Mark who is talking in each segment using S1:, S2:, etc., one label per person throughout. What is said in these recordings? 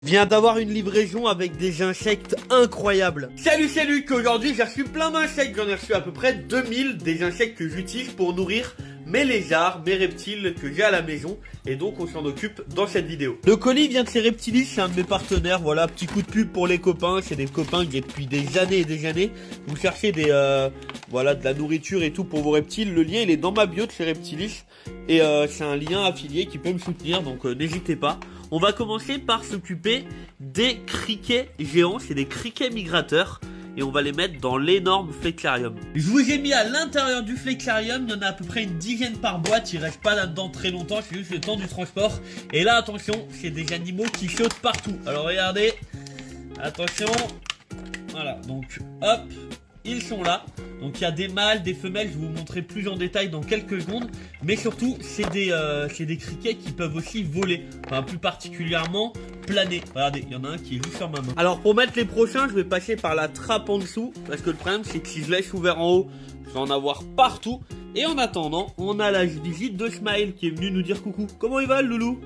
S1: Vient d'avoir une livraison avec des insectes incroyables. Salut, qu'aujourd'hui j'ai reçu plein d'insectes, j'en ai reçu à peu près 2000 des insectes que j'utilise pour nourrir mes lézards, mes reptiles que j'ai à la maison, et donc on s'en occupe dans cette vidéo. Le colis vient de chez Reptilis, c'est un de mes partenaires, voilà, petit coup de pub pour les copains, c'est des copains que j'ai depuis des années et des années. Vous cherchez voilà, de la nourriture et tout pour vos reptiles, le lien il est dans ma bio de chez Reptilis, et c'est un lien affilié qui peut me soutenir, donc n'hésitez pas. On va commencer par s'occuper des criquets géants, c'est des criquets migrateurs. Et on va les mettre dans l'énorme flexarium. Je vous ai mis à l'intérieur du flexarium, il y en a à peu près une dizaine par boîte, ils restent pas là-dedans très longtemps, c'est juste le temps du transport. Et là, attention, c'est des animaux qui sautent partout. Alors regardez, attention, voilà, donc hop, ils sont là. Donc il y a des mâles, des femelles, je vais vous montrer plus en détail dans quelques secondes. Mais surtout, c'est des criquets qui peuvent aussi voler, enfin plus particulièrement planer. Regardez, il y en a un qui est juste sur ma main. Alors pour mettre les prochains, je vais passer par la trappe en dessous. Parce que le problème, c'est que si je laisse ouvert en haut, je vais en avoir partout. Et en attendant, on a la visite de Smile qui est venu nous dire coucou. Comment il va le loulou?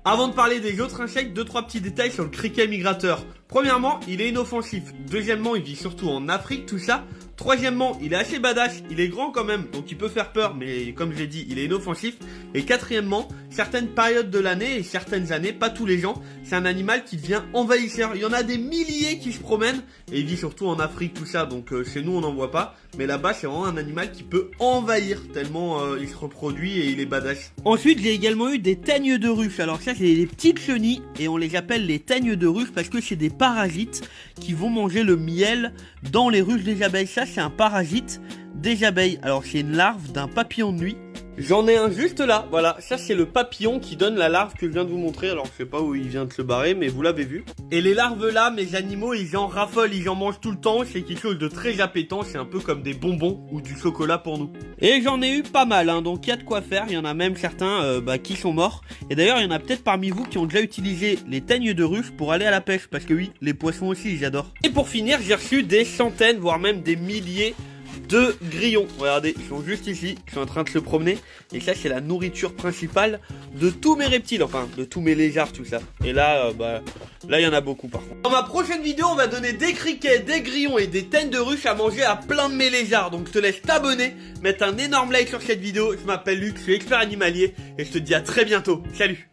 S1: Avant de parler des autres insectes, 2-3 petits détails sur le criquet migrateur. Premièrement, il est inoffensif. Deuxièmement, il vit surtout en Afrique, tout ça. Troisièmement, il est assez badass, il est grand quand même, donc il peut faire peur, mais comme je l'ai dit, il est inoffensif. Et quatrièmement, certaines périodes de l'année et certaines années, pas tous les gens, c'est un animal qui devient envahisseur. Il y en a des milliers qui se promènent, et il vit surtout en Afrique, tout ça, donc chez nous on n'en voit pas. Mais là-bas, c'est vraiment un animal qui peut envahir, tellement il se reproduit et il est badass. Ensuite, j'ai également eu des teignes de ruche. Alors ça, c'est des petites chenilles, et on les appelle les teignes de ruche parce que c'est des parasites qui vont manger le miel dans les ruches des abeilles. Ça, c'est un parasite des abeilles. Alors c'est une larve d'un papillon de nuit. J'en ai un juste là, voilà, ça c'est le papillon qui donne la larve que je viens de vous montrer. Alors je sais pas où il vient de se barrer, mais vous l'avez vu. Et les larves là, mes animaux, ils en raffolent, ils en mangent tout le temps. C'est quelque chose de très appétant, c'est un peu comme des bonbons ou du chocolat pour nous. Et j'en ai eu pas mal, hein, donc il y a de quoi faire. Il y en a même certains qui sont morts. Et d'ailleurs, il y en a peut-être parmi vous qui ont déjà utilisé les teignes de ruche pour aller à la pêche. Parce que oui, les poissons aussi, j'adore. Et pour finir, j'ai reçu des centaines, voire même des milliers de grillons. Regardez, ils sont juste ici, ils sont en train de se promener. Et ça, c'est la nourriture principale de tous mes reptiles, enfin de tous mes lézards, tout ça. Et là, là il y en a beaucoup par contre. Dans ma prochaine vidéo, on va donner des criquets, des grillons et des teignes de ruche à manger à plein de mes lézards. Donc je te laisse t'abonner, mettre un énorme like sur cette vidéo. Je m'appelle Luc, je suis expert animalier et je te dis à très bientôt. Salut!